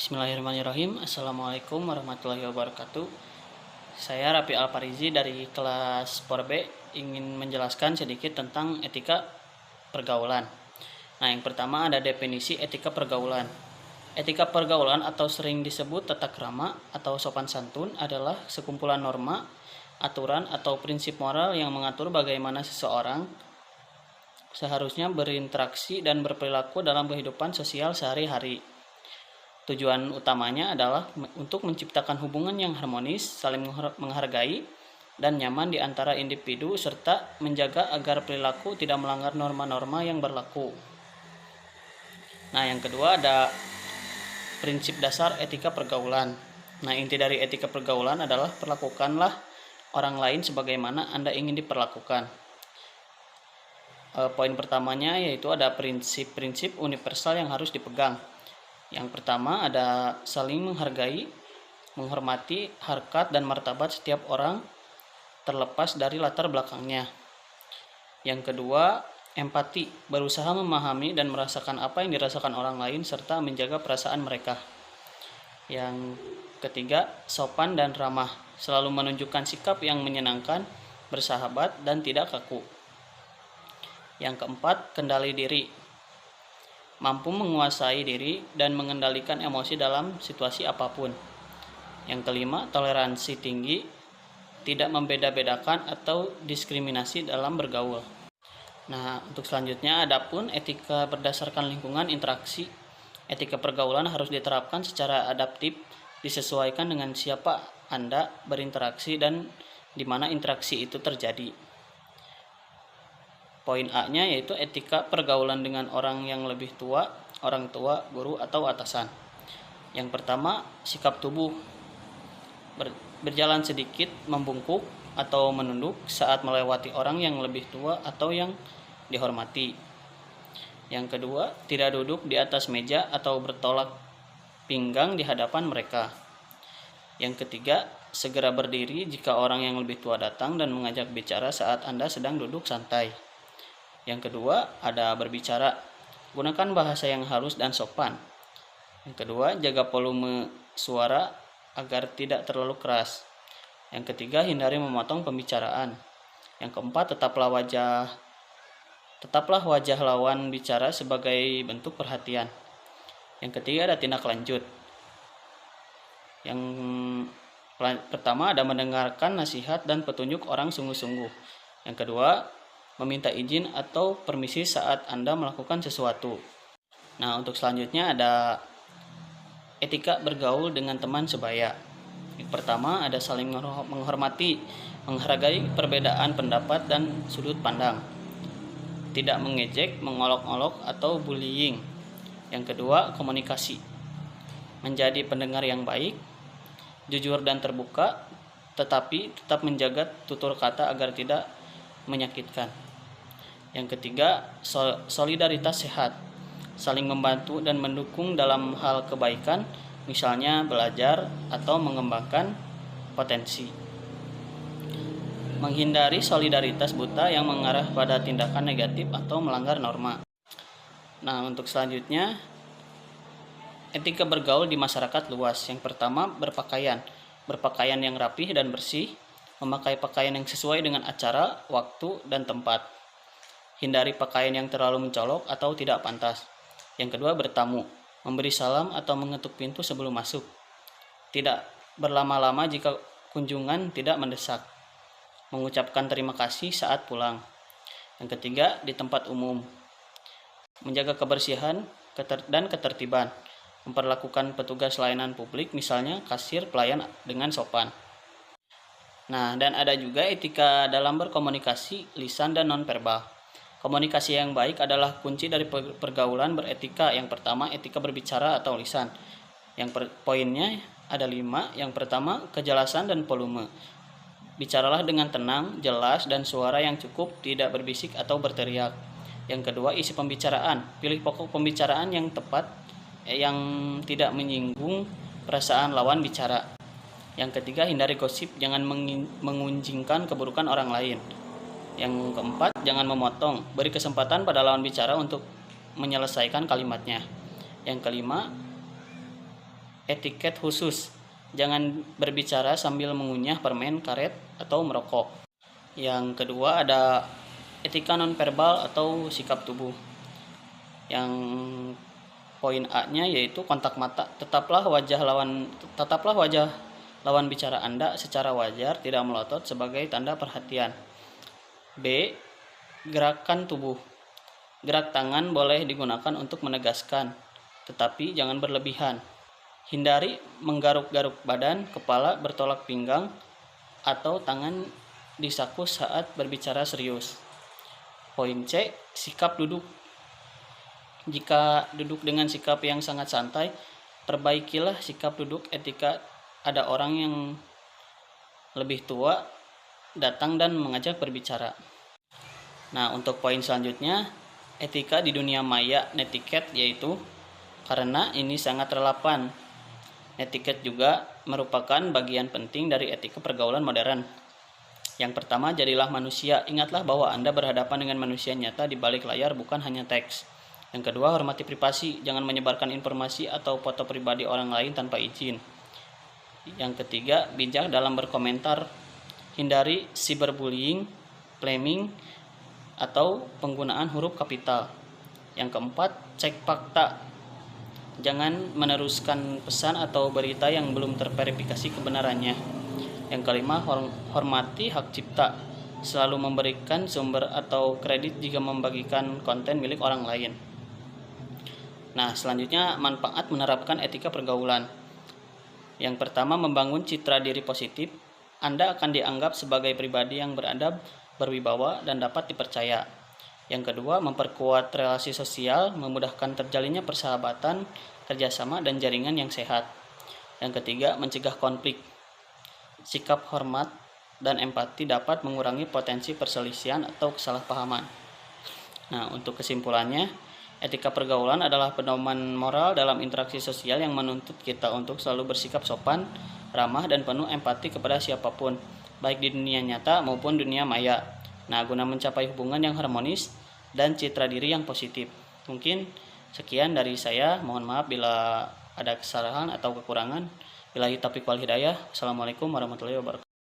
Bismillahirrahmanirrahim. Assalamualaikum warahmatullahi wabarakatuh. Saya Rapi Alparizi dari kelas 4B ingin menjelaskan sedikit tentang etika pergaulan. Nah, yang pertama ada definisi etika pergaulan. Etika pergaulan atau sering disebut tata krama atau sopan santun adalah sekumpulan norma, aturan atau prinsip moral yang mengatur bagaimana seseorang seharusnya berinteraksi dan berperilaku dalam kehidupan sosial sehari-hari. Tujuan utamanya adalah untuk menciptakan hubungan yang harmonis, saling menghargai, dan nyaman di antara individu, serta menjaga agar perilaku tidak melanggar norma-norma yang berlaku. Nah, yang kedua ada prinsip dasar etika pergaulan. Nah, inti dari etika pergaulan adalah perlakukanlah orang lain sebagaimana Anda ingin diperlakukan. Poin pertamanya yaitu ada prinsip-prinsip universal yang harus dipegang. Yang pertama ada saling menghargai, menghormati harkat dan martabat setiap orang terlepas dari latar belakangnya. Yang kedua, empati, berusaha memahami dan merasakan apa yang dirasakan orang lain serta menjaga perasaan mereka. Yang ketiga, sopan dan ramah, selalu menunjukkan sikap yang menyenangkan, bersahabat dan tidak kaku. Yang keempat, kendali diri, mampu menguasai diri dan mengendalikan emosi dalam situasi apapun. Yang kelima, toleransi tinggi, tidak membeda-bedakan atau diskriminasi dalam bergaul. Nah, untuk selanjutnya adapun etika berdasarkan lingkungan interaksi. Etika pergaulan harus diterapkan secara adaptif, disesuaikan dengan siapa Anda berinteraksi dan di mana interaksi itu terjadi. Poin A-nya yaitu etika pergaulan dengan orang yang lebih tua, orang tua, guru, atau atasan. Yang pertama, sikap tubuh. Berjalan sedikit, membungkuk, atau menunduk saat melewati orang yang lebih tua atau yang dihormati. Yang kedua, tidak duduk di atas meja atau bertolak pinggang di hadapan mereka. Yang ketiga, segera berdiri jika orang yang lebih tua datang dan mengajak bicara saat Anda sedang duduk santai. Yang kedua, ada berbicara. Gunakan bahasa yang halus dan sopan. Yang kedua, jaga volume suara agar tidak terlalu keras. Yang ketiga, hindari memotong pembicaraan. Yang keempat, tetaplah wajah lawan bicara sebagai bentuk perhatian. Yang ketiga, ada tindak lanjut. Yang pertama, ada mendengarkan nasihat dan petunjuk orang sungguh-sungguh. Yang kedua, meminta izin atau permisi saat Anda melakukan sesuatu. Nah, untuk selanjutnya ada etika bergaul dengan teman sebaya. Yang pertama ada saling menghormati, menghargai perbedaan pendapat dan sudut pandang. Tidak mengejek, mengolok-olok atau bullying. Yang kedua, komunikasi. Menjadi pendengar yang baik, jujur dan terbuka, tetapi tetap menjaga tutur kata agar tidak menyakitkan. Yang ketiga, solidaritas sehat, saling membantu dan mendukung dalam hal kebaikan, misalnya belajar atau mengembangkan potensi. Menghindari solidaritas buta yang mengarah pada tindakan negatif atau melanggar norma. Nah, untuk selanjutnya, etika bergaul di masyarakat luas. Yang pertama, berpakaian yang rapih dan bersih, memakai pakaian yang sesuai dengan acara, waktu, dan tempat. Hindari pakaian yang terlalu mencolok atau tidak pantas. Yang kedua, bertamu, memberi salam atau mengetuk pintu sebelum masuk. Tidak berlama-lama jika kunjungan tidak mendesak. Mengucapkan terima kasih saat pulang. Yang ketiga, di tempat umum, menjaga kebersihan dan ketertiban. Memperlakukan petugas layanan publik, misalnya kasir, pelayan dengan sopan. Nah, dan ada juga etika dalam berkomunikasi, lisan dan nonverbal. Komunikasi yang baik adalah kunci dari pergaulan beretika. Yang pertama, etika berbicara atau lisan. Poinnya ada 5. Yang pertama, kejelasan dan volume. Bicaralah dengan tenang, jelas, dan suara yang cukup, tidak berbisik atau berteriak. Yang kedua, isi pembicaraan. Pilih pokok pembicaraan yang tepat, yang tidak menyinggung perasaan lawan bicara. Yang ketiga, hindari gosip, jangan mengunjingkan keburukan orang lain. Yang keempat, jangan memotong, beri kesempatan pada lawan bicara untuk menyelesaikan kalimatnya. Yang kelima, etiket khusus. Jangan berbicara sambil mengunyah permen, karet, atau merokok. Yang kedua ada etika nonverbal atau sikap tubuh. Yang poin A-nya yaitu kontak mata. Tetaplah wajah lawan bicara Anda secara wajar, tidak melotot sebagai tanda perhatian. B. Gerakan tubuh. Gerak tangan boleh digunakan untuk menegaskan, tetapi jangan berlebihan. Hindari menggaruk-garuk badan, kepala bertolak pinggang, atau tangan disaku saat berbicara serius. Poin C. Sikap duduk. Jika duduk dengan sikap yang sangat santai, perbaikilah sikap duduk etika ada orang yang lebih tua datang dan mengajak berbicara. Nah, untuk poin selanjutnya, etika di dunia maya netiquette, yaitu karena ini sangat relevan. Netiquette juga merupakan bagian penting dari etika pergaulan modern. Yang pertama, jadilah manusia. Ingatlah bahwa Anda berhadapan dengan manusia nyata di balik layar, bukan hanya teks. Yang kedua, hormati privasi. Jangan menyebarkan informasi atau foto pribadi orang lain tanpa izin. Yang ketiga, bijak dalam berkomentar. Hindari cyberbullying, flaming, atau penggunaan huruf kapital. Yang keempat, cek fakta. Jangan meneruskan pesan atau berita yang belum terverifikasi kebenarannya. Yang kelima, hormati hak cipta. Selalu memberikan sumber atau kredit jika membagikan konten milik orang lain. Nah, selanjutnya manfaat menerapkan etika pergaulan. Yang pertama, membangun citra diri positif. Anda akan dianggap sebagai pribadi yang beradab, berwibawa, dan dapat dipercaya. Yang kedua, memperkuat relasi sosial, memudahkan terjalinnya persahabatan, kerjasama, dan jaringan yang sehat. Yang ketiga, mencegah konflik. Sikap hormat dan empati dapat mengurangi potensi perselisihan atau kesalahpahaman. Nah, untuk kesimpulannya, etika pergaulan adalah pedoman moral dalam interaksi sosial yang menuntut kita untuk selalu bersikap sopan, ramah, dan penuh empati kepada siapapun, baik di dunia nyata maupun dunia maya. Nah, guna mencapai hubungan yang harmonis dan citra diri yang positif. Mungkin sekian dari saya. Mohon maaf bila ada kesalahan atau kekurangan. Billahi taufiq wal hidayah. Assalamualaikum warahmatullahi wabarakatuh.